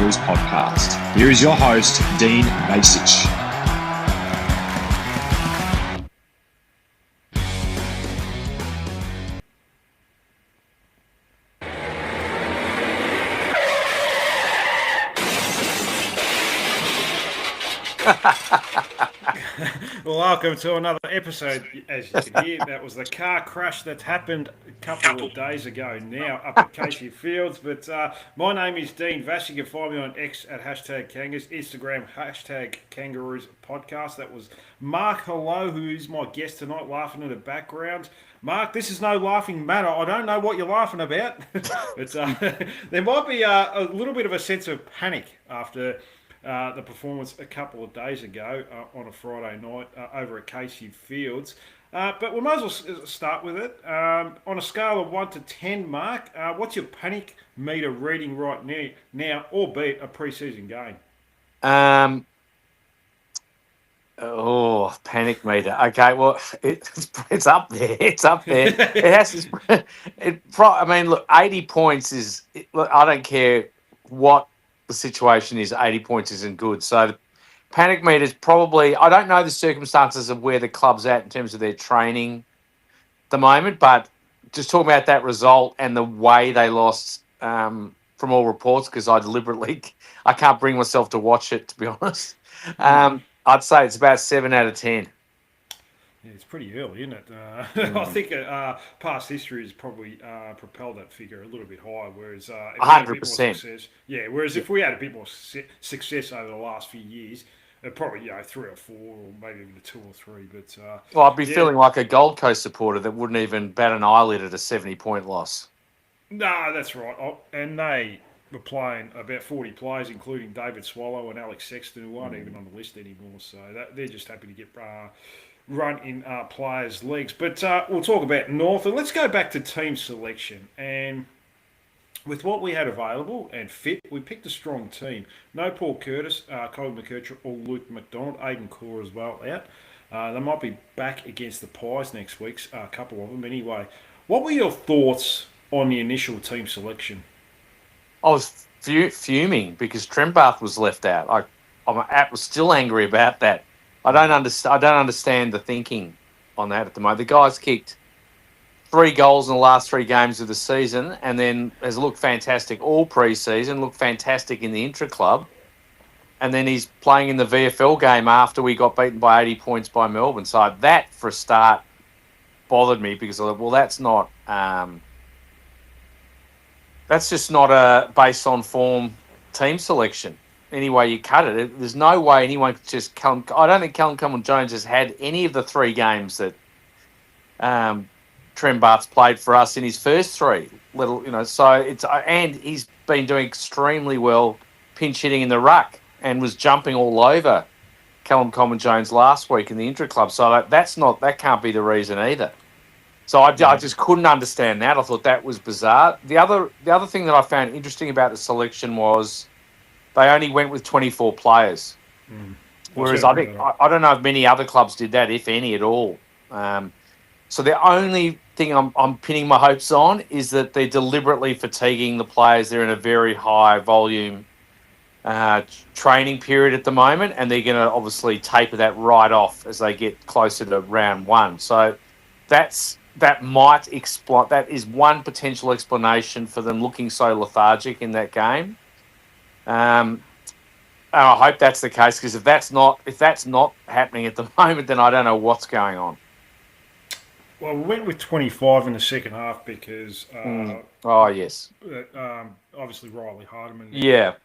Kangaroos podcast. Here is your host, Dean Masich. Well, welcome to another episode. As you can hear, that was the car crash that happened a couple of days ago now up at Casey Fields. But my name is Dean Vass. You can find me on X at #Kangas, Instagram #Kangaroos podcast. That was Mark Hello, who is my guest tonight, laughing in the background. Mark, this is no laughing matter. I don't know what you're laughing about. But there might be a little bit of a sense of panic after the performance a couple of days ago on a Friday night over at Casey Fields. But we might as well start with it. On a scale of 1 to 10, Mark, what's your panic meter reading right now, albeit a pre-season game? Panic meter. Okay, well, it's up there. It's up there. It has to. I mean, look, 80 points is. Look, I don't care what the situation is. 80 points isn't good. So the panic meter is probably. I don't know the circumstances of where the club's at in terms of their training at the moment, but just talking about that result and the way they lost, from all reports, because I can't bring myself to watch it, to be honest. I'd say it's about 7 out of 10. Yeah, it's pretty early, isn't it? I think past history has probably propelled that figure a little bit higher. Whereas, 100%. If we had a bit more success over the last few years, probably 3 or 4, or maybe even a 2 or 3. But I'd be feeling like a Gold Coast supporter that wouldn't even bat an eyelid at a 70-point loss. No, that's right. And they were playing about 40 players, including David Swallow and Alex Sexton, who aren't even on the list anymore. So they're just happy to get run in players' leagues. But we'll talk about North. And let's go back to team selection. And with what we had available and fit, we picked a strong team. No Paul Curtis, Colin McKercher, or Luke McDonald. Aidan Core as well out. They might be back against the Pies next week, a couple of them anyway. What were your thoughts on the initial team selection? I was fuming because Trembath was left out. I was still angry about that. I don't understand the thinking on that at the moment. The guy's kicked 3 goals in the last 3 games of the season, and then has looked fantastic all pre-season. Looked fantastic in the intra-club, and then he's playing in the VFL game after we got beaten by 80 points by Melbourne. So that, for a start, bothered me because I thought, well, that's not. That's just not a based on form team selection. Any way you cut it, there's no way anyone could just come. I don't think Callum Cummins-Jones has had any of the 3 games that Trembath's played for us in his first 3. So it's, and he's been doing extremely well pinch hitting in the ruck and was jumping all over Callum Cummins-Jones last week in the intra-club. So that can't be the reason either. So I just couldn't understand that. I thought that was bizarre. The other thing that I found interesting about the selection was they only went with 24 players. Whereas I don't know if many other clubs did that, if any at all. So the only thing I'm pinning my hopes on is that they're deliberately fatiguing the players. They're in a very high volume training period at the moment, and they're going to obviously taper that right off as they get closer to round 1. So that is one potential explanation for them looking so lethargic in that game. And I hope that's the case, because if that's not happening at the moment, then I don't know what's going on. Well, we went with 25 in the second half because yes, obviously Riley Hardiman. Yeah.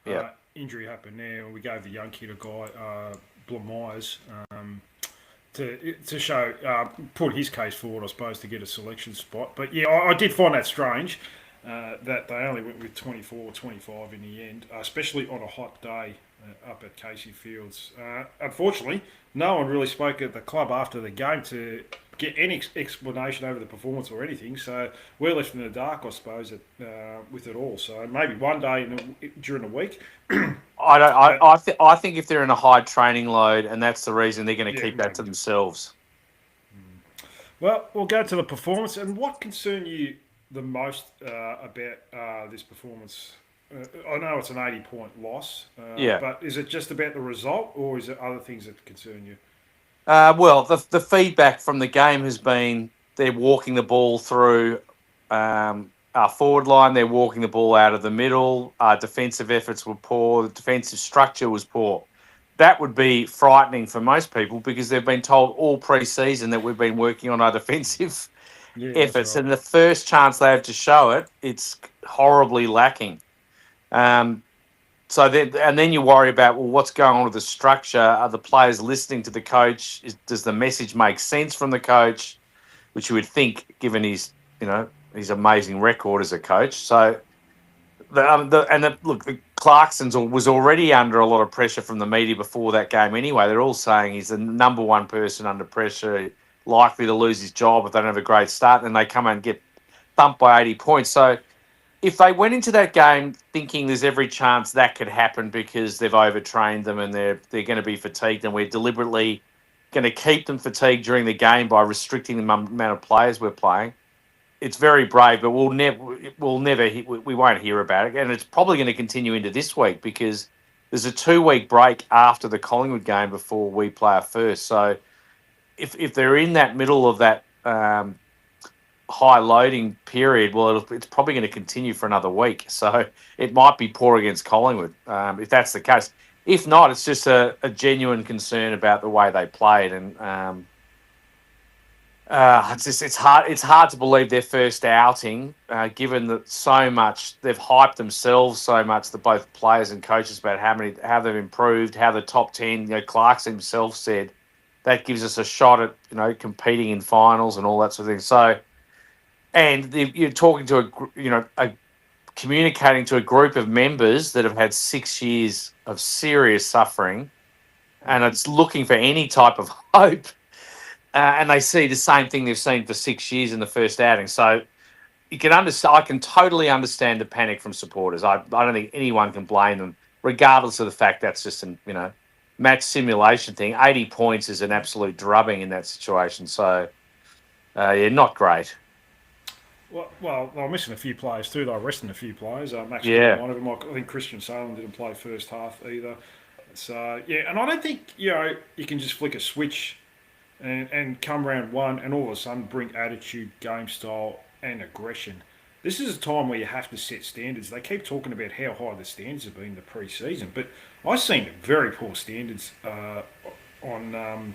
Injury happened there, and we gave the young kid a guy, Blamires, to show, put his case forward, I suppose, to get a selection spot. But yeah, I did find that strange that they only went with 24 or 25 in the end, especially on a hot day up at Casey Fields. Unfortunately, no one really spoke at the club after the game to get any explanation over the performance or anything. So we're left in the dark, I suppose, with it all. So maybe one day during the week. I think if they're in a high training load, and that's the reason, they're going to keep that to themselves. Well, we'll go to the performance. And what concerned you the most about this performance I know it's an 80-point loss, Yeah. but is it just about the result, or is it other things that concern you? Well, the feedback from the game has been they're walking the ball through our forward line. They're walking the ball out of the middle. Our defensive efforts were poor. The defensive structure was poor. That would be frightening for most people because they've been told all pre-season that we've been working on our defensive Yeah, that's efforts, right. and the first chance they have to show it, it's horribly lacking. So then you worry about, well, what's going on with the structure? Are the players listening to the coach? Does the message make sense from the coach? Which you would think, given his amazing record as a coach. So look, the Clarkson's was already under a lot of pressure from the media before that game. Anyway, they're all saying he's the number one person under pressure, likely to lose his job if they don't have a great start, and they come and get thumped by 80 points. So if they went into that game thinking there's every chance that could happen because they've overtrained them and they're going to be fatigued, and we're deliberately going to keep them fatigued during the game by restricting the amount of players we're playing, it's very brave. But we won't hear about it, and it's probably going to continue into this week because there's a 2-week break after the Collingwood game before we play our first. So if they're in that middle of that high loading period, well, it's probably going to continue for another week. So it might be poor against Collingwood if that's the case. If not, it's just a genuine concern about the way they played, and it's hard to believe their first outing, given that so much they've hyped themselves so much, that both players and coaches, about how they've improved, how the top 10. Clarkson himself said that gives us a shot at competing in finals and all that sort of thing. So. And you're talking to communicating to a group of members that have had 6 years of serious suffering, and it's looking for any type of hope. And they see the same thing they've seen for 6 years in the first outing. So you can understand. I can totally understand the panic from supporters. I don't think anyone can blame them, regardless of the fact that's just an match simulation thing. 80 points is an absolute drubbing in that situation. So not great. Well, they're missing a few players too. They're resting a few players. Max, one of them. I think Christian Salem didn't play first half either. So and I don't think you can just flick a switch and come round one and all of a sudden bring attitude, game style, and aggression. This is a time where you have to set standards. They keep talking about how high the standards have been in the pre-season, but I've seen very poor standards on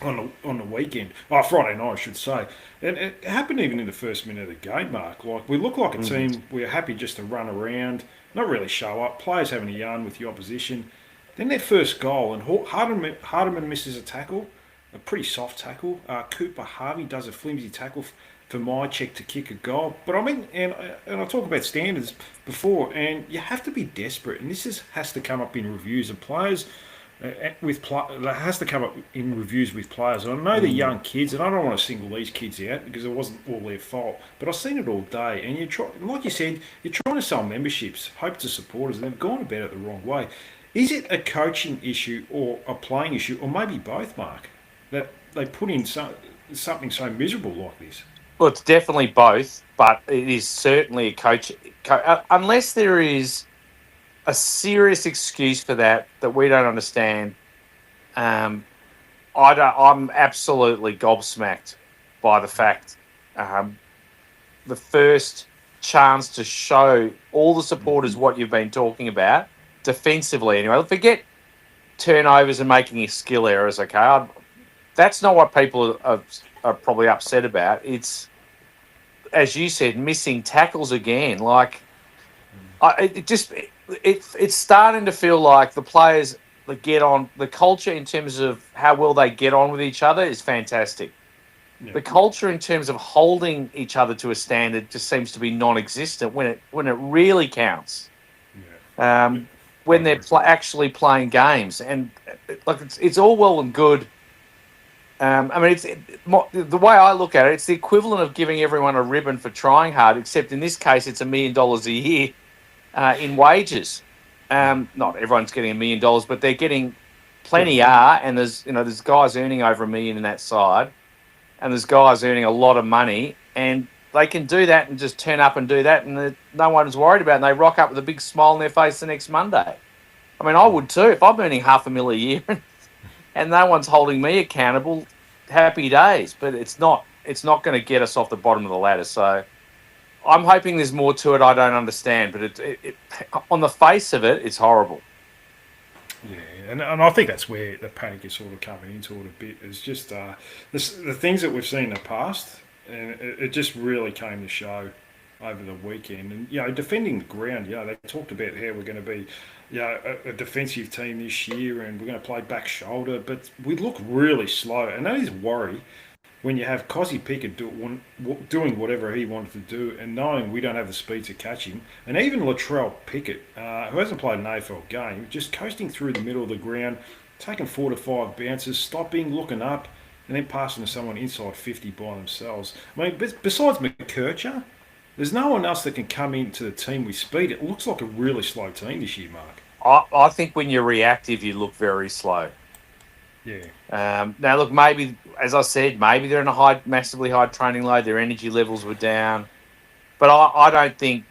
the weekend. Friday night, I should say. And it happened even in the first minute of the game, Mark. Like, we look like a team, we're happy just to run around, not really show up, players having a yarn with the opposition. Then their first goal, and Hardiman misses a tackle, a pretty soft tackle. Cooper Harvey does a flimsy tackle for my check to kick a goal. But I mean, and I talk about standards before, and you have to be desperate. And this has to come up in reviews of players. That has to come up in reviews with players. And I know they're young kids, and I don't want to single these kids out because it wasn't all their fault. But I've seen it all day, and like you said, you're trying to sell memberships, hope to supporters, and they've gone about it the wrong way. Is it a coaching issue or a playing issue, or maybe both, Mark, that they put in something so miserable like this? Well, it's definitely both, but it is certainly a coach unless there is a serious excuse for that we don't understand. I'm absolutely gobsmacked by the fact the first chance to show all the supporters what you've been talking about defensively. Anyway, forget turnovers and making skill errors. Okay, that's not what people are probably upset about. It's, as you said, missing tackles again. Like, it's starting to feel like the players that get on, the culture in terms of how well they get on with each other is fantastic. Yeah. The culture in terms of holding each other to a standard just seems to be non-existent when it really counts. Yeah. When they're actually playing games, and it's all well and good. I mean, the way I look at it, it's the equivalent of giving everyone a ribbon for trying hard, except in this case, it's $1 million a year in wages. Not everyone's getting $1 million, but they're getting plenty are, and there's guys earning over $1 million in that side, and there's guys earning a lot of money, and They can do that and just turn up and do that, and no one's worried about it. And they rock up with a big smile on their face the next Monday. I mean, I would too if I'm earning $500,000 a year and no one's holding me accountable. Happy days, but it's not going to get us off the bottom of the ladder. So I'm hoping there's more to it. I don't understand, but it on the face of it, it's horrible. Yeah, and I think that's where the panic is sort of coming into it a bit. Is just the things that we've seen in the past, and it just really came to show over the weekend. And defending the ground. They talked about how we're going to be, a defensive team this year, and we're going to play back shoulder, but we look really slow, and that is worry. When you have Cozzy Pickett doing whatever he wanted to do and knowing we don't have the speed to catch him, and even Latrell Pickett, who hasn't played an AFL game, just coasting through the middle of the ground, taking 4 to 5 bounces, stopping, looking up, and then passing to someone inside 50 by themselves. I mean, besides McKercher, there's no one else that can come into the team with speed. It looks like a really slow team this year, Mark. I think when you're reactive, you look very slow. Yeah. Now, look, maybe, as I said, maybe they're in a massively high training load. Their energy levels were down, but I don't think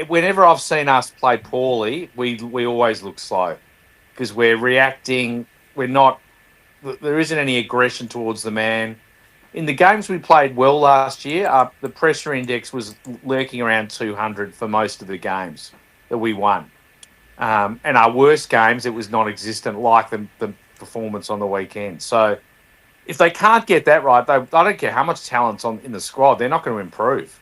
whenever I've seen us play poorly, we always look slow because we're reacting. There isn't any aggression towards the man. In the games we played well last year, the pressure index was lurking around 200 for most of the games that we won. And our worst games, it was non-existent, like the performance on the weekend. So if they can't get that right, I don't care how much talent's in the squad, they're not going to improve.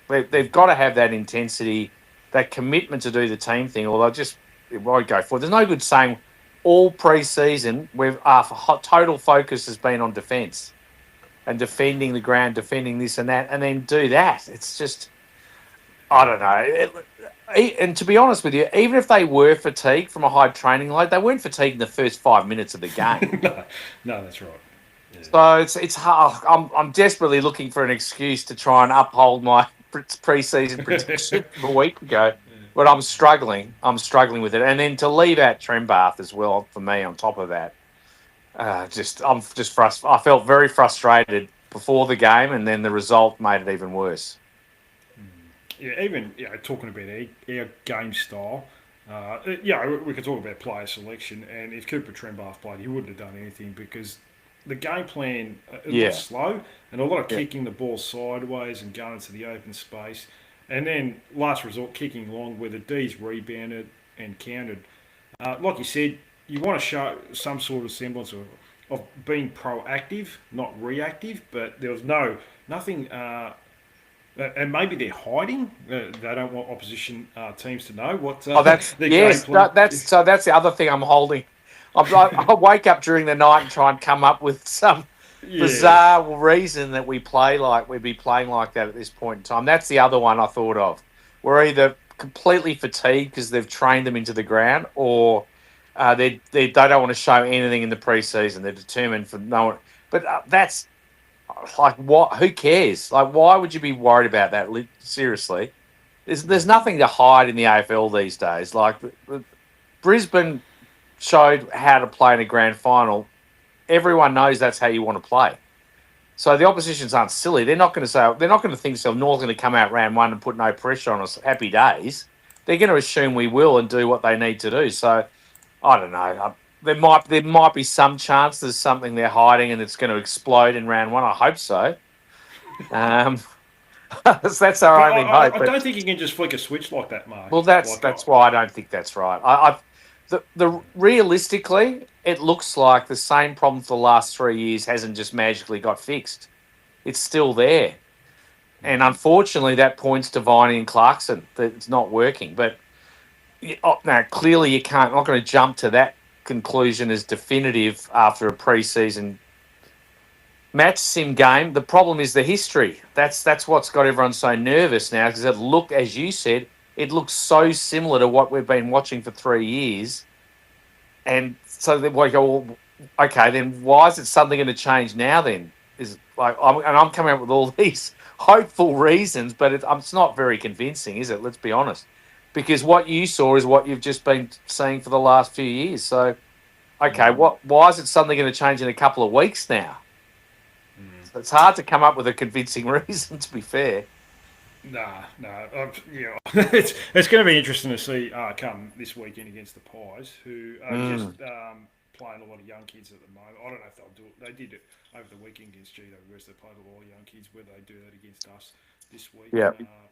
They've got to have that intensity, that commitment to do the team thing, or it won't go forward. There's no good saying all pre-season our total focus has been on defence and defending the ground, defending this and that, and then do that. It's just, I don't know. And to be honest with you, even if they were fatigued from a high training load, they weren't fatigued in the first 5 minutes of the game. No, that's right. Yeah. So it's hard. I'm desperately looking for an excuse to try and uphold my pre-season prediction from a week ago, but I'm struggling. I'm struggling with it, and then to leave out Trembath as well for me. On top of that, I'm just frustrated. I felt very frustrated before the game, and then the result made it even worse. Yeah, even talking about our game style, we could talk about player selection, and if Cooper Trembath played, he wouldn't have done anything because the game plan was slow and a lot of kicking the ball sideways and going into the open space, and then last resort kicking long where the D's rebounded and countered. Like you said, you want to show some sort of semblance of being proactive, not reactive, but there was nothing. And maybe they're hiding. They don't want opposition teams to know what. That's the other thing I'm holding. I wake up during the night and try and come up with some bizarre reason that we'd be playing like that at this point in time. That's the other one I thought of. We're either completely fatigued because they've trained them into the ground, or they don't want to show anything in the preseason. They're determined for no one. But that's. Like, what? Who cares? Like, why would you be worried about that? Seriously, there's nothing to hide in the AFL these days. Like, Brisbane showed how to play in a grand final. Everyone knows that's how you want to play. So the oppositions aren't silly. They're not going to think so. North's going to come out round one and put no pressure on us. Happy days. They're going to assume we will and do what they need to do. So I don't know. There might be some chance there's something they're hiding and it's going to explode in round one. I hope so. That's our only hope. I don't think you can just flick a switch like that, Mark. Well, that's why I don't think that's right. Realistically, it looks like the same problem for the last 3 years hasn't just magically got fixed. It's still there, and unfortunately, that points to Viney and Clarkson that it's not working. But now, clearly, you can't. I'm not going to jump to that conclusion as definitive after a pre-season match sim game. The problem is the history. That's what's got everyone so nervous now, because as you said, it looks so similar to what we've been watching for 3 years. And so they go, well, okay, then why is it suddenly going to change now then? I'm coming up with all these hopeful reasons, but it's not very convincing, is it? Let's be honest. Because what you saw is what you've just been seeing for the last few years. So, okay, why is it suddenly going to change in a couple of weeks now? It's hard to come up with a convincing reason, to be fair. Nah, yeah, it's going to be interesting to see come this weekend against the Pies, who are just playing a lot of young kids at the moment. I don't know if they'll do it. They did it over the weekend against Gito West. They played a lot of young kids. Whether they do that against us this week, Yeah.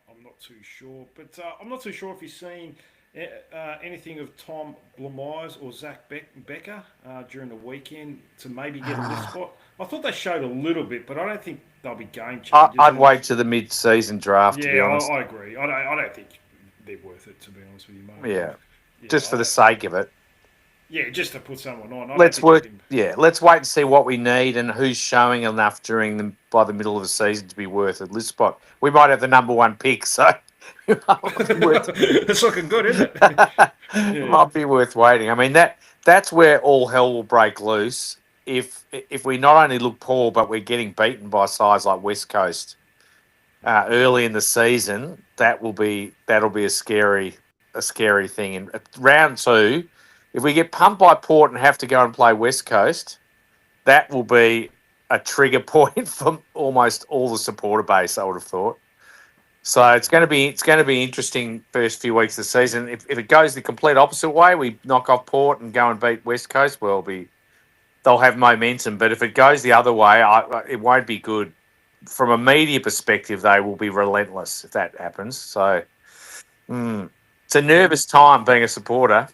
I'm not too sure. But I'm not too sure if you've seen anything of Tom Blamires or Zach Becker during the weekend to maybe get a lift spot. I thought they showed a little bit, but I don't think they'll be game changers. I'd wait to the mid-season draft, to be Yeah, honest. I agree. I don't think they're worth it, to be honest with you, mate. Yeah. Just for the sake of it. Yeah, just to put someone on. Let's wait and see what we need and who's showing enough by the middle of the season to be worth a list spot. We might have the number one pick, so it's looking good, isn't it? It might be worth waiting. I mean, that's where all hell will break loose if we not only look poor, but we're getting beaten by sides like West Coast early in the season. That'll be a scary thing. In round 2, if we get pumped by Port and have to go and play West Coast, that will be a trigger point for almost all the supporter base, I would have thought. So it's going to be interesting first few weeks of the season. If it goes the complete opposite way, we knock off Port and go and beat West Coast, they'll have momentum. But if it goes the other way, it won't be good. From a media perspective, they will be relentless if that happens. So it's a nervous time being a supporter.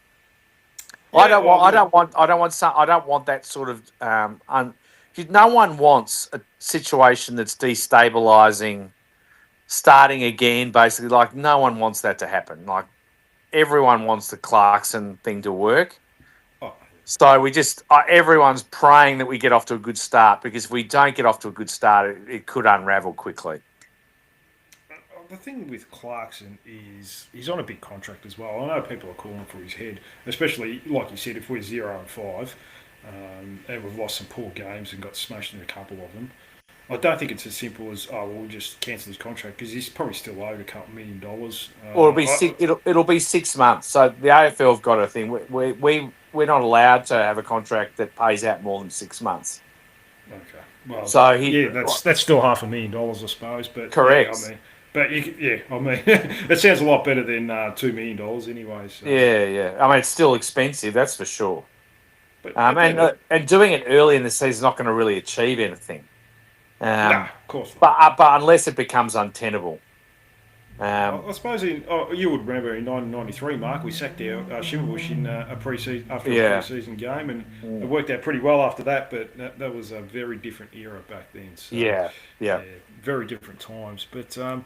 Yeah, I don't want that sort of. No one wants a situation that's destabilising. Starting again, basically, like no one wants that to happen. Like everyone wants the Clarkson thing to work. So we just everyone's praying that we get off to a good start, because if we don't get off to a good start, it could unravel quickly. The thing with Clarkson is he's on a big contract as well. I know people are calling for his head, especially like you said, if we're 0-5 and we've lost some poor games and got smashed in a couple of them. I don't think it's as simple as we'll just cancel his contract, because he's probably still owed a couple $1 million. Well, it'll be 6 months. So the AFL have got a thing. We're not allowed to have a contract that pays out more than 6 months. Okay. Well, so that's still $500,000, I suppose. But correct. It sounds a lot better than $2 million anyway. So. Yeah. I mean, it's still expensive, that's for sure. But and doing it early in the season is not going to really achieve anything. No, of course not. But unless it becomes untenable. I suppose you would remember in 1993, Mark, we sacked our Shimmerbush in a pre-season game, and it worked out pretty well after that. But that was a very different era back then. So, yeah, very different times. But I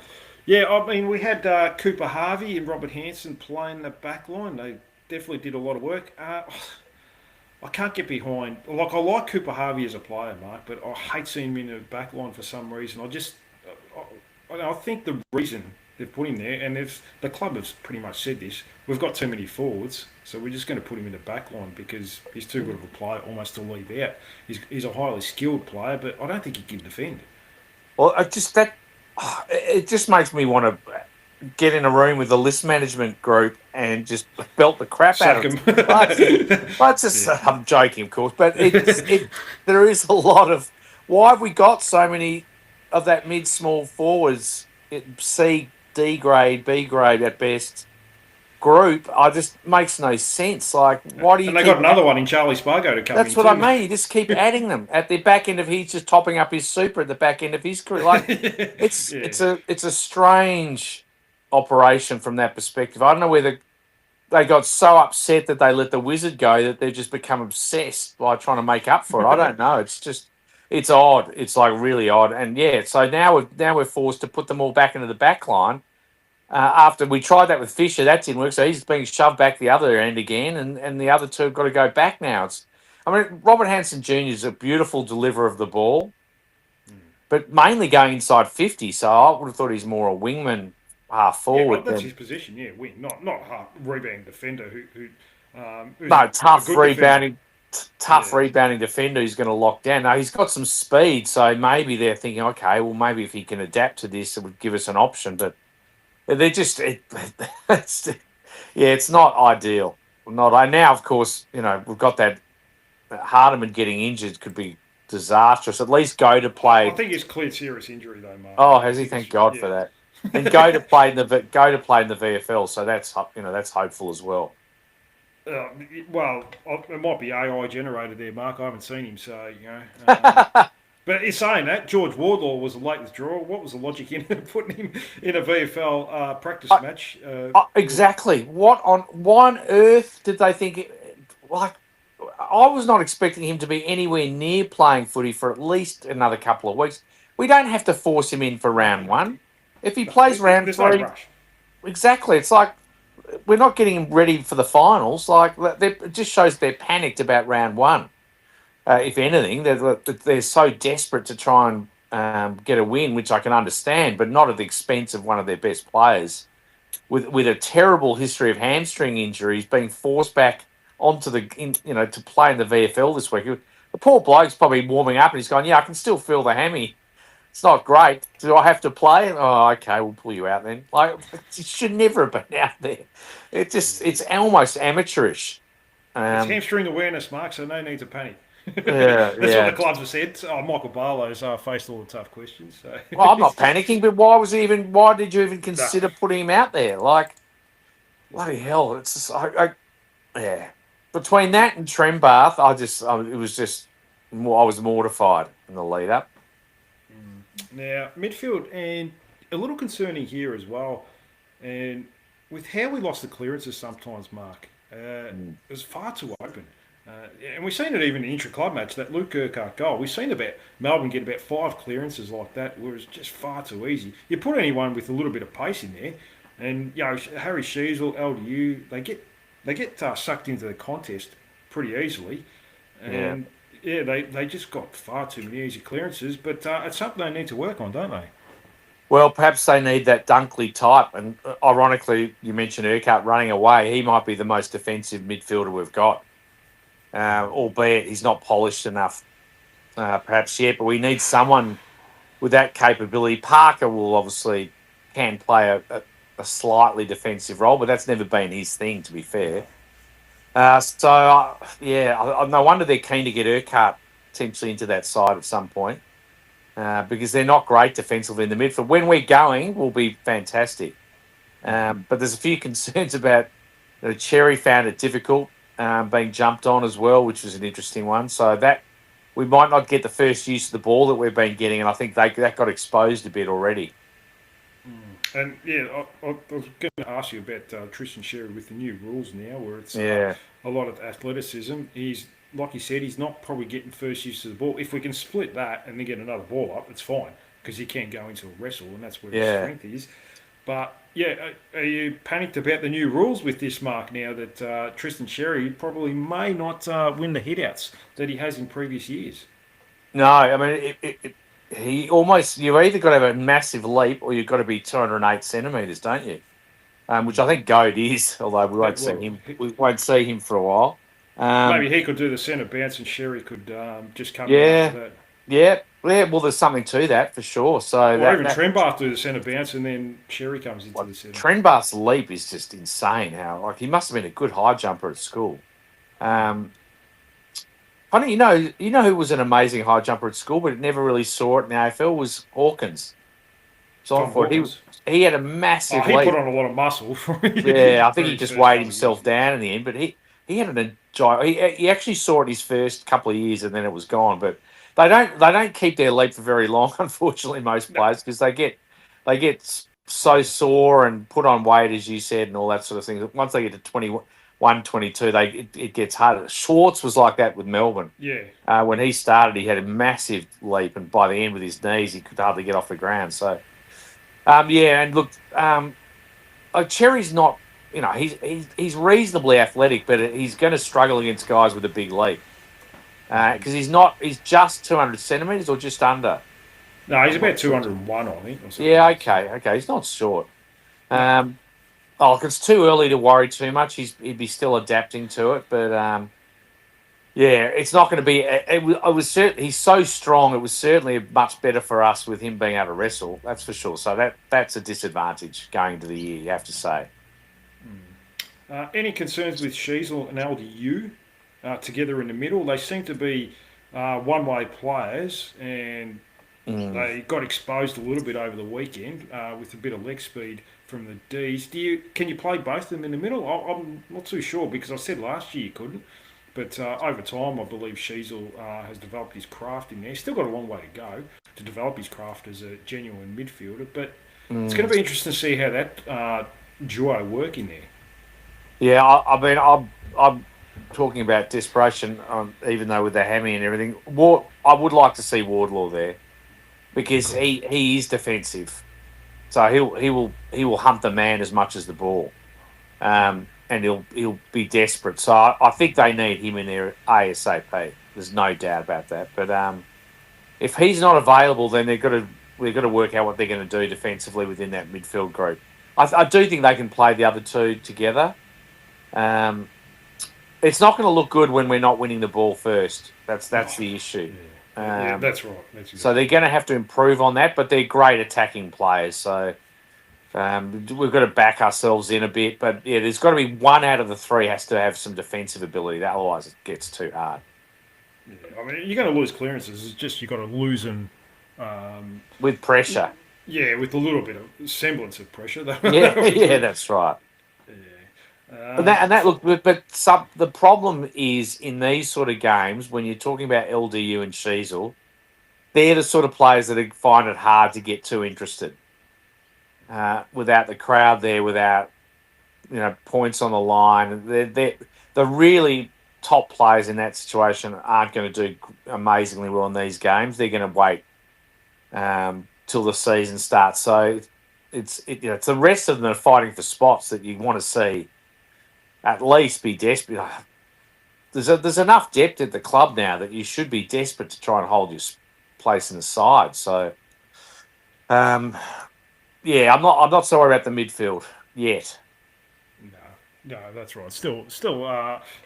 mean, we had Cooper Harvey and Robert Hansen playing the back line. They definitely did a lot of work. I can't get behind. Like, I like Cooper Harvey as a player, Mark, but I hate seeing him in the back line for some reason. I think the reason they've put him there, and the club has pretty much said this, we've got too many forwards, so we're just going to put him in the back line because he's too good of a player almost to leave out. He's a highly skilled player, but I don't think he can defend. Well, it just makes me want to get in a room with the list management group and just belt the crap out of him. I'm joking, of course, but there is a lot of. Why have we got so many of that mid-small forwards, C, D grade, B grade at best group? I just makes no sense. Like, why do you? And they got another one in Charlie Spargo to come. That's what I mean. You just keep adding them at the back end of. He's just topping up his super at the back end of his career. Like, it's a strange operation from that perspective. I don't know whether they got so upset that they let the Wizard go that they've just become obsessed by trying to make up for it. I don't know. It's odd. It's like really odd. And so now we're forced to put them all back into the back line. After we tried that with Fisher, that didn't work. So he's being shoved back the other end again, and the other two have got to go back now. Robert Hansen Jr. is a beautiful deliverer of the ball, but mainly going inside 50. So I would have thought he's more a wingman, half forward. That's his position. Yeah, wing, not half rebounding defender tough rebounding defender who's going to lock down. Now he's got some speed, so maybe they're thinking, okay, well maybe if he can adapt to this, it would give us an option. But they're just it's not ideal. Now, of course, we've got that Hardiman getting injured could be disastrous. At least go to play. I think it's cleared serious injury though, Mark. Oh, has he? Thank God for that. And go to play in the VFL. So that's that's hopeful as well. Well, it might be AI generated there, Mark. I haven't seen him, so but in saying that, George Wardlaw was a late withdrawal. What was the logic in putting him in a VFL practice match? Exactly. Why on earth did they think? I was not expecting him to be anywhere near playing footy for at least another couple of weeks. We don't have to force him in for round one. If he plays round there's three, no rush. Exactly. It's like we're not getting him ready for the finals. Like it just shows they're panicked about round one. If anything, they're so desperate to try and get a win, which I can understand, but not at the expense of one of their best players. With a terrible history of hamstring injuries, being forced back onto to play in the VFL this week. The poor bloke's probably warming up and he's going, I can still feel the hammy. It's not great. Do I have to play? Oh, okay, we'll pull you out then. Like, it should never have been out there. It's almost amateurish. It's hamstring awareness, Mark, so no need to panic. Yeah, That's what the clubs have said. Michael Barlow's faced all the tough questions. So. Well, I'm not panicking, but why did you even consider putting him out there? Like, bloody hell, it's just, yeah. Between that and Trembath, I was mortified in the lead up. Now, midfield, and a little concerning here as well, and with how we lost the clearances sometimes, Mark, it was far too open. And we've seen it even in intra-club match, that Luke Urquhart goal. We've seen Melbourne get about 5 clearances like that, where it's just far too easy. You put anyone with a little bit of pace in there, and Harry Sheasel, LDU, they get sucked into the contest pretty easily, and they just got far too many easy clearances. But it's something they need to work on, don't they? Well, perhaps they need that Dunkley type. And ironically, you mentioned Urquhart running away. He might be the most defensive midfielder we've got, albeit he's not polished enough, perhaps yet. But we need someone with that capability. Parker will obviously can play a slightly defensive role, but that's never been his thing, to be fair. No wonder they're keen to get Urquhart potentially into that side at some point, because they're not great defensively in the midfield. When we're going, we'll be fantastic. But there's a few concerns about Cherry found it difficult being jumped on as well, which was an interesting one. So that we might not get the first use of the ball that we've been getting, and I think that got exposed a bit already. And I was going to ask you about Tristan Sherry with the new rules now, where it's a lot of athleticism. He's, like you said, he's not probably getting first use of the ball. If we can split that and then get another ball up, it's fine, because he can go into a wrestle, and that's where his strength is. But are you panicked about the new rules with this, Mark? Now that Tristan Sherry probably may not win the hitouts that he has in previous years. No, I mean you've either got to have a massive leap or you've got to be 208 centimetres, don't you? Which I think Goad is, although we won't see him. We won't see him for a while. Maybe he could do the centre bounce and Sherry could just come in after that. Yeah. Well, there's something to that for sure. So even Trembath do the centre bounce and then Sherry comes into the centre. Trembath's leap is just insane. How he must have been a good high jumper at school. Funny, you know who was an amazing high jumper at school, but never really saw it in the AFL was Hawkins. He had a massive leap. He put on a lot of muscle. I think he just weighed himself down in the end. But he had he actually saw it his first couple of years, and then it was gone. But they don't keep their leap for very long, unfortunately, most players, because they get so sore and put on weight, as you said, and all that sort of thing. Once they get to 21, 22, it gets harder. Schwartz was like that with Melbourne. Yeah. When he started, he had a massive leap, and by the end, with his knees, he could hardly get off the ground. So, and look, Cherry's not, he's reasonably athletic, but he's going to struggle against guys with a big leap. Because he's just 200 centimetres or just under. No, he's about 201, I think. Yeah, okay. He's not short. It's too early to worry too much. He'd be still adapting to it, but it's not going to be. He's so strong. It was certainly much better for us with him being able to wrestle. That's for sure. So that's a disadvantage going into the year, you have to say. Any concerns with Sheasel and LDU together in the middle? They seem to be one-way players, and Mm. they got exposed a little bit over the weekend with a bit of leg speed from the D's. Can you play both of them in the middle? I'm not too sure because I said last year you couldn't. But over time, I believe Sheasel has developed his craft in there. He's still got a long way to go to develop his craft as a genuine midfielder. But it's going to be interesting to see how that duo work in there. Yeah, I mean, I'm talking about desperation, even though with the hammy and everything. I would like to see Wardlaw there because he is defensive, so he will hunt the man as much as the ball, and he'll be desperate. So I think they need him in there ASAP. There's no doubt about that. But if he's not available, then we've got to work out what they're going to do defensively within that midfield group. I do think they can play the other two together. It's not going to look good when we're not winning the ball first. That's the issue. Yeah, that's right. So they're going to have to improve on that, but they're great attacking players. So we've got to back ourselves in a bit. But yeah, there's got to be one out of the three has to have some defensive ability. Otherwise, it gets too hard. Yeah, I mean, you're going to lose clearances. It's just you've got to lose them. With pressure. Yeah, with a little bit of semblance of pressure. Yeah, that's right. Yeah. The problem is in these sort of games when you're talking about LDU and Sheasel, they're the sort of players that find it hard to get too interested. Without the crowd there, without points on the line, the really top players in that situation aren't going to do amazingly well in these games. They're going to wait till the season starts. So it's the rest of them that are fighting for spots that you want to see. At least be desperate. There's enough depth at the club now that you should be desperate to try and hold your place in the side. So, I'm not so worried about the midfield yet. No, that's right. Still,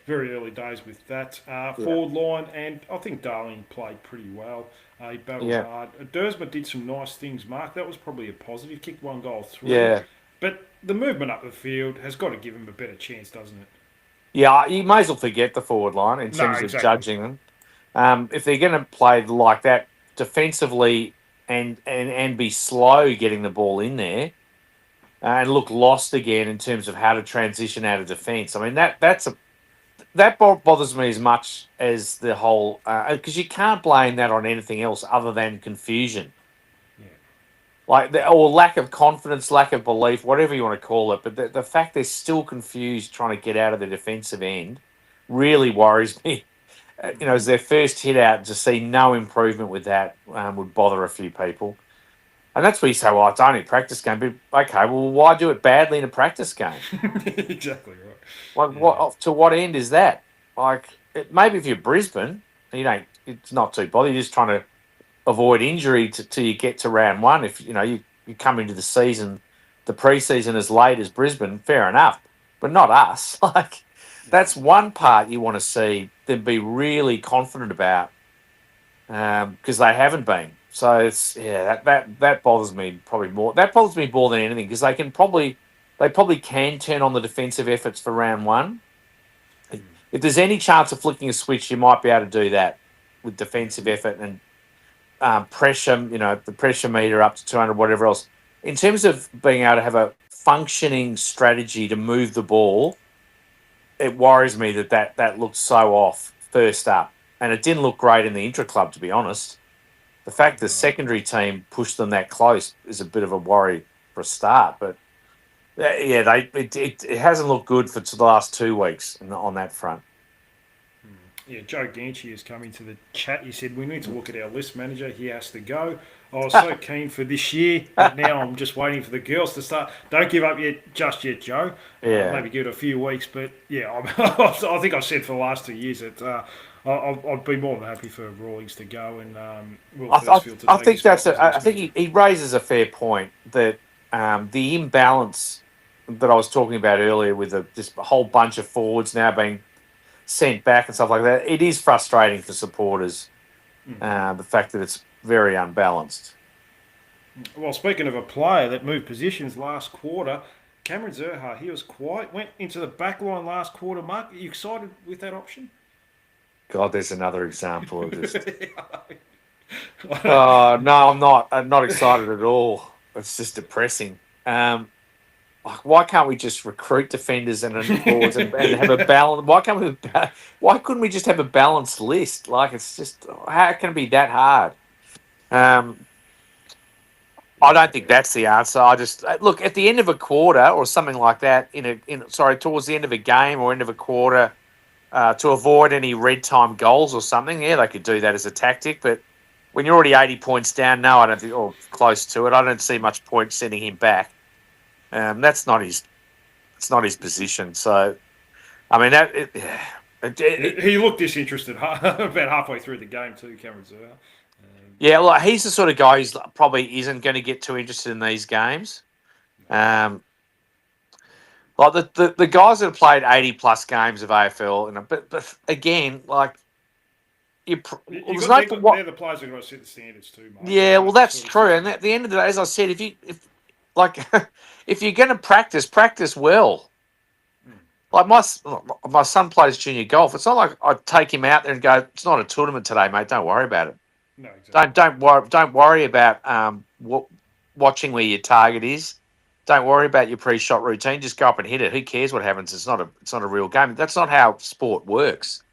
very early days with that forward line, and I think Darling played pretty well. He battled hard. Dersma did some nice things, Mark. That was probably a positive. Kicked one goal through. Yeah. But the movement up the field has got to give him a better chance, doesn't it? Yeah, you may as well forget the forward line in terms of judging them. If they're going to play like that defensively and be slow getting the ball in there and look lost again in terms of how to transition out of defence, I mean that bothers me as much as the whole because you can't blame that on anything else other than confusion. Or lack of confidence, lack of belief, whatever you want to call it. But the fact they're still confused trying to get out of the defensive end really worries me. As their first hit out, to see no improvement with that would bother a few people. And that's where you say, well, it's only a practice game. But, okay, well, why do it badly in a practice game? Exactly right. To what end is that? Maybe if you're Brisbane, it's not too bothered. You're just trying to avoid injury till you get to round one. If you come into the season, the pre-season as late as Brisbane, fair enough, but not us. That's one part you want to see them be really confident about, because they haven't been. So that bothers me probably more. That bothers me more than anything because they probably can turn on the defensive efforts for round one. If there's any chance of flicking a switch, you might be able to do that with defensive effort and pressure, the pressure meter up to 200, whatever else. In terms of being able to have a functioning strategy to move the ball, it worries me that looked so off first up. And it didn't look great in the intra-club, to be honest. The fact the secondary team pushed them that close is a bit of a worry for a start. But, it hasn't looked good for the last 2 weeks on that front. Yeah, Joe Ganchi has come into the chat. He said, we need to look at our list manager. He has to go. I was so keen for this year, but now I'm just waiting for the girls to start. Don't give up just yet, Joe. Yeah. Maybe give it a few weeks, but yeah, I think I've said for the last 2 years that I'd be more than happy for Rawlings to go and Will Thursfield to take his spot. I think he raises a fair point that the imbalance that I was talking about earlier with just a whole bunch of forwards now being sent back and stuff like that, it is frustrating for supporters, the fact that it's very unbalanced. Well, speaking of a player that moved positions last quarter, Cameron Zurhaar, he was quiet, went into the back line last quarter. Mark, are you excited with that option? God, there's another example of this. Oh no, I'm not. I'm not excited at all. It's just depressing. Like, why can't we just recruit defenders and forwards and have a balance? Why can't we? Why couldn't we just have a balanced list? Like, it's just, how can it be that hard? I don't think that's the answer. I just look at the end of a quarter or something like that. Towards the end of a game or end of a quarter, to avoid any red time goals or something. Yeah, they could do that as a tactic, but when you're already 80 points down, no, I don't think, or close to it. I don't see much point sending him back. That's not his. It's not his position. So, I mean, he looked disinterested about halfway through the game too, Cameron Zerr. Yeah, well, he's the sort of guy who probably isn't going to get too interested in these games. Like the guys that have played 80 plus games of AFL, but again, like they're the players who got to set the standards too, mate. Yeah, well, that's true. And at the end of the day, as I said, if if you're going to practice well. Like my son plays junior golf. It's not like I take him out there and go, "It's not a tournament today, mate. Don't worry about it." No, exactly. Don't worry about watching where your target is. Don't worry about your pre-shot routine. Just go up and hit it. Who cares what happens? It's not a real game. That's not how sport works.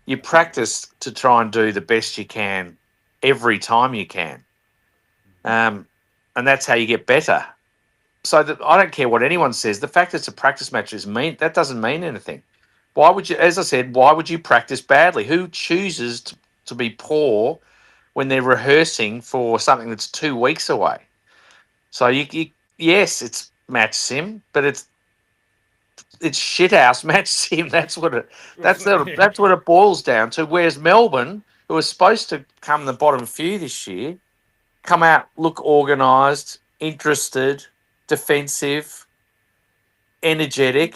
You practice to try and do the best you can every time you can, and that's how you get better. So I don't care what anyone says. The fact that it's a practice match that doesn't mean anything. Why would you? As I said, why would you practice badly? Who chooses to be poor when they're rehearsing for something that's 2 weeks away? So yes, it's match sim, but it's shithouse match sim. That's what it boils down to. Whereas Melbourne, who was supposed to come the bottom few this year, come out, look organised, interested, defensive, energetic,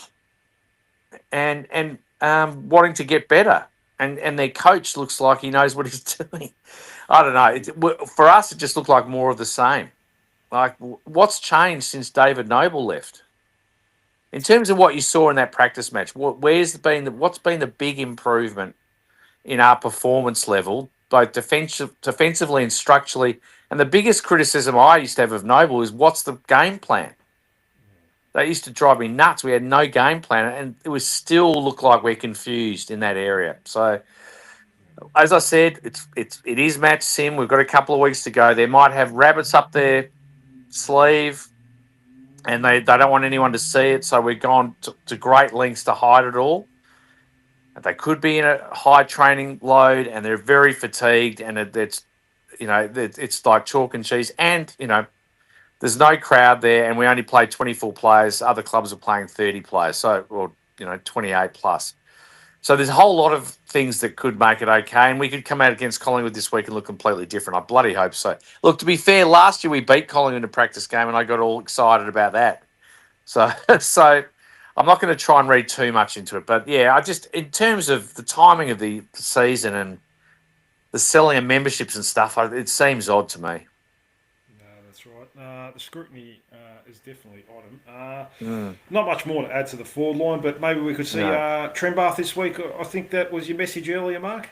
and wanting to get better. And their coach looks like he knows what he's doing. I don't know. For us, it just looked like more of the same. Like, what's changed since David Noble left? In terms of what you saw in that practice match, what's been the big improvement in our performance level, both defensively and structurally? And the biggest criticism I used to have of Noble is, what's the game plan? That used to drive me nuts. We had no game plan, and it was still look like we're confused in that area. So, as I said, it is match sim. We've got a couple of weeks to go. They might have rabbits up their sleeve, and they don't want anyone to see it. So we're gone to great lengths to hide it all. They could be in a high training load, and they're very fatigued, and it's like chalk and cheese. And there's no crowd there, and we only play 24 players. Other clubs are playing 30 players, 28 plus. So there's a whole lot of things that could make it okay, and we could come out against Collingwood this week and look completely different. I bloody hope so. Look, to be fair, last year we beat Collingwood in a practice game, and I got all excited about that. So I'm not going to try and read too much into it. But, yeah, in terms of the timing of the season and the selling of memberships and stuff, it seems odd to me. No, that's right. The scrutiny is definitely on him. Not much more to add to the forward line, but maybe we could see Trembath this week. I think that was your message earlier, Mark.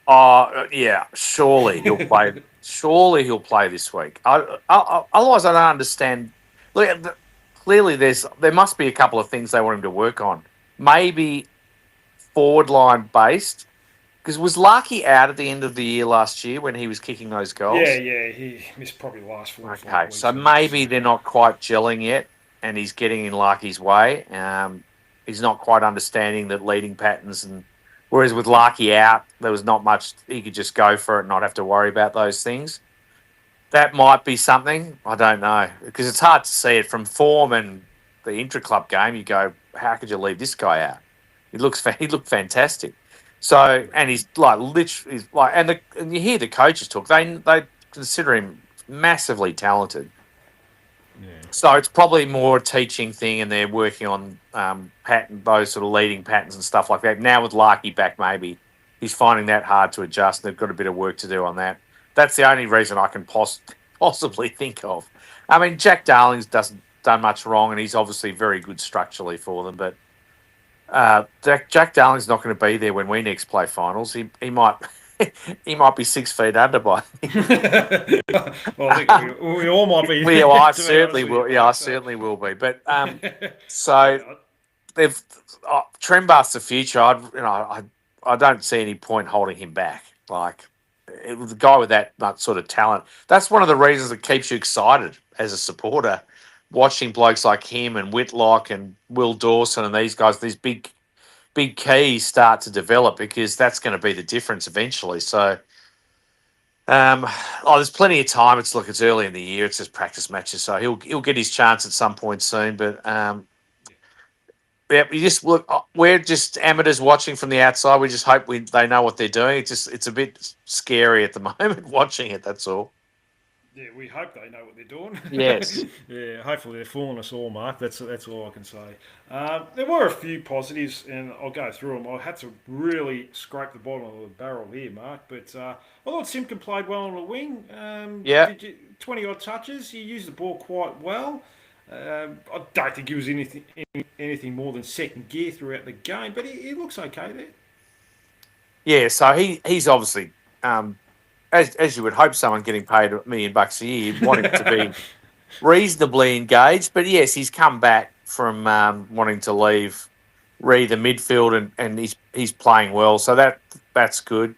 Yeah, surely he'll play. Surely he'll play this week. Otherwise, I don't understand. Look, clearly there must be a couple of things they want him to work on. Maybe forward line based. Because was Larky out at the end of the year last year when he was kicking those goals? Yeah, he missed probably the last 4 or 5 weeks. Okay, so maybe they're not quite gelling yet, and he's getting in Larky's way. He's not quite understanding that leading patterns, and whereas with Larky out, there was not much. He could just go for it and not have to worry about those things. That might be something. I don't know, because it's hard to see it from form and the intra-club game. You go, how could you leave this guy out? He looked fantastic. So, and he's like literally, and you hear the coaches talk. They consider him massively talented. Yeah. So it's probably more a teaching thing, and they're working on those sort of leading patterns and stuff like that. Now with Larky back, maybe he's finding that hard to adjust. They've got a bit of work to do on that. That's the only reason I can possibly think of. I mean, Jack Darling's done much wrong, and he's obviously very good structurally for them, but Jack Darling's not going to be there when we next play finals. He might he might be 6 feet under by. Well, I think we all might be. I certainly will. Yeah, I certainly will be. But so they've Trembast's the future. I don't see any point holding him back. Like the guy with that sort of talent. That's one of the reasons that keeps you excited as a supporter, watching blokes like him and Whitlock and Will Dawson and these guys, these big keys start to develop, because that's going to be the difference eventually. So, there's plenty of time. It's early in the year. It's just practice matches, so he'll get his chance at some point soon. But yeah, we're just amateurs watching from the outside. We just hope they know what they're doing. It's a bit scary at the moment watching it. That's all. Yeah, we hope they know what they're doing. Yes. Yeah, hopefully they're fooling us all, Mark. That's all I can say. There were a few positives, and I'll go through them. I had to really scrape the bottom of the barrel here, Mark. But I thought Simpkin played well on the wing. Yeah. 20-odd touches. He used the ball quite well. I don't think he was anything more than second gear throughout the game, but he looks okay there. Yeah, so he's obviously... As you would hope, someone getting paid $1 million a year, you'd want him to be reasonably engaged. But yes, he's come back from wanting to leave the midfield, and he's playing well. So that's good.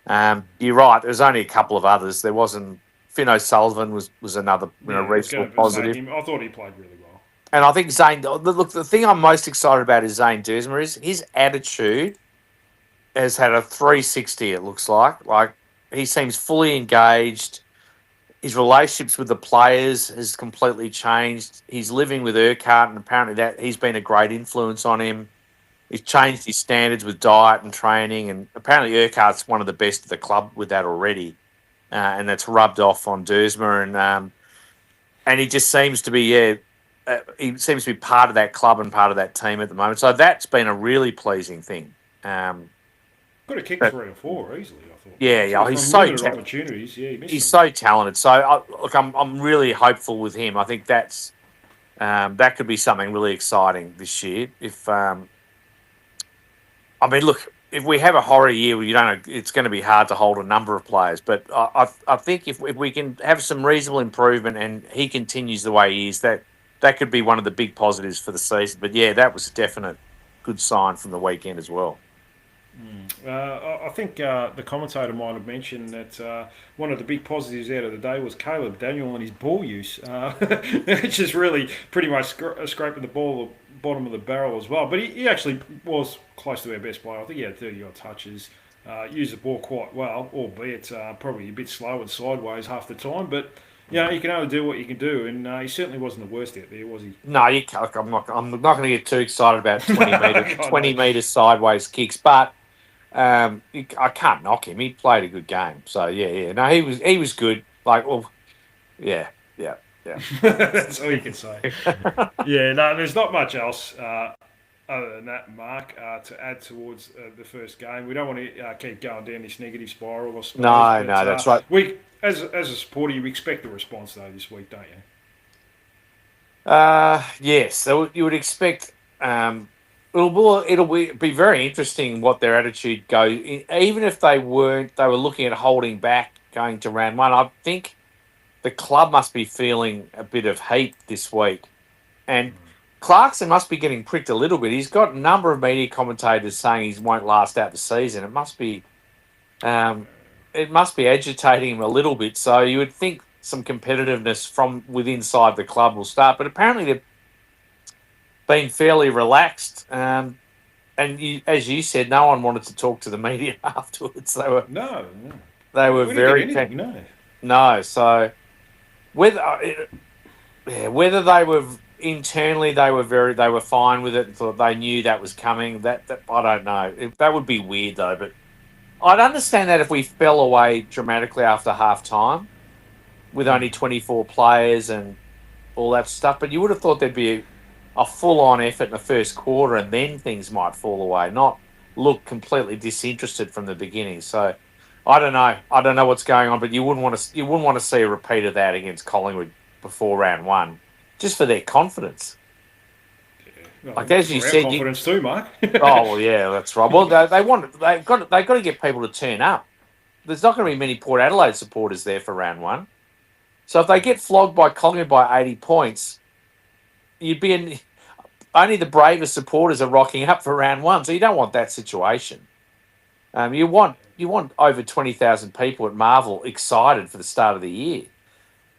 You're right. There's only a couple of others. There wasn't. Finn O'Sullivan was another reasonable positive. I thought he played really well. And I think Zane. Look, the thing I'm most excited about is Zane Duursma. Is his attitude has had a 360. It looks like. He seems fully engaged. His relationships with the players has completely changed. He's living with Urquhart, and apparently that he's been a great influence on him. He's changed his standards with diet and training, and apparently Urquhart's one of the best at the club with that already, and that's rubbed off on Duursma, and he just seems to be he seems to be part of that club and part of that team at the moment. So that's been a really pleasing thing. Could have kicked 3 or 4 easily, I thought. Yeah, he's so opportunities. Yeah, he's so talented. So look, I'm really hopeful with him. I think that could be something really exciting this year. If if we have a horror year, it's going to be hard to hold a number of players. But I think if we can have some reasonable improvement and he continues the way he is, that could be one of the big positives for the season. But yeah, that was a definite good sign from the weekend as well. I think the commentator might have mentioned that one of the big positives out of the day was Caleb Daniel and his ball use, which is really pretty much scraping the bottom of the barrel as well. But he actually was close to our best player. I think he had 30-odd touches, used the ball quite well, albeit probably a bit slow and sideways half the time. But you can only do what you can do, and he certainly wasn't the worst out there, was he? No, you can't. I'm not going to get too excited about 20 meter sideways kicks, but. I can't knock him. He played a good game. So yeah. No, he was good. Yeah. That's all you can say. Yeah, no, there's not much else other than that, Mark, to add towards the first game. We don't want to keep going down this negative spiral. I suppose, no, that's right. We, as a supporter, you expect a response though this week, don't you? Yes. So you would expect. It'll be very interesting what their attitude goes. Even if they were looking at holding back going to round one. I think the club must be feeling a bit of heat this week, and Clarkson must be getting pricked a little bit. He's got a number of media commentators saying he won't last out the season. It must be agitating him a little bit. So you would think some competitiveness from inside the club will start, but apparently they're been fairly relaxed, and as you said, no one wanted to talk to the media afterwards. They were we very no. So whether they were internally they were fine with it and thought they knew that was coming. That I don't know. That would be weird though. But I'd understand that if we fell away dramatically after half time with only 24 players and all that stuff. But you would have thought there'd be a full-on effort in the first quarter, and then things might fall away. Not look completely disinterested from the beginning. So, I don't know. I don't know what's going on, but you wouldn't want to see a repeat of that against Collingwood before round one, just for their confidence. Well, Like as for you our said, confidence too, Mark. oh well, yeah, that's right. Well, they've got to get people to turn up. There's not going to be many Port Adelaide supporters there for round one. So if they get flogged by Collingwood by 80 points, only the bravest supporters are rocking up for round one. So you don't want that situation. You want over 20,000 people at Marvel excited for the start of the year.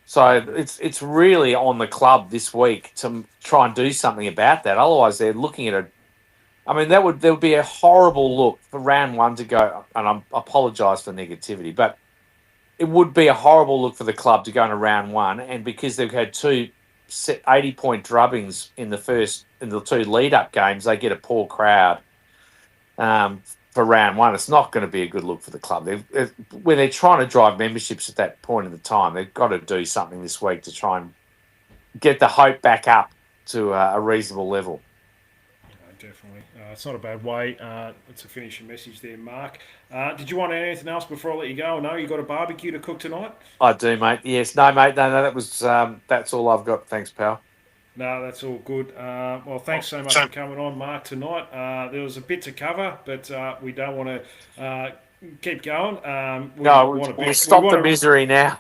So it's really on the club this week to try and do something about that. Otherwise, they're looking at there would be a horrible look for round one to go. And I apologise for negativity, but it would be a horrible look for the club to go into round one, and because they've had 80-point drubbings in the two lead-up games, they get a poor crowd for round one. It's not going to be a good look for the club. When they're trying to drive memberships at that point in the time, they've got to do something this week to try and get the hope back up to a reasonable level. Definitely. It's not a bad way to finish your message there, Mark. Did you want anything else before I let you go? No, you got a barbecue to cook tonight? I do, mate. Yes. No, mate. No, that was that's all I've got. Thanks, pal. No, that's all good. Well, thanks so much for coming on, Mark, tonight. There was a bit to cover, but we don't want to keep going. We'll stop the misery now.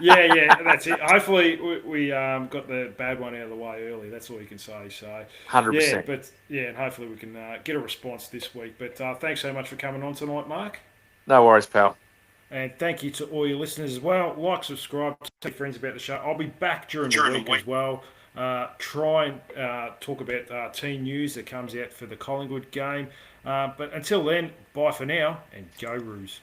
yeah, that's it. Hopefully, we got the bad one out of the way early. That's all you can say. So, 100%. And hopefully we can get a response this week. But thanks so much for coming on tonight, Mark. No worries, pal. And thank you to all your listeners as well. Like, subscribe, tell your friends about the show. I'll be back during the week as well. Try and talk about team news that comes out for the Collingwood game. But until then, bye for now and go Roos.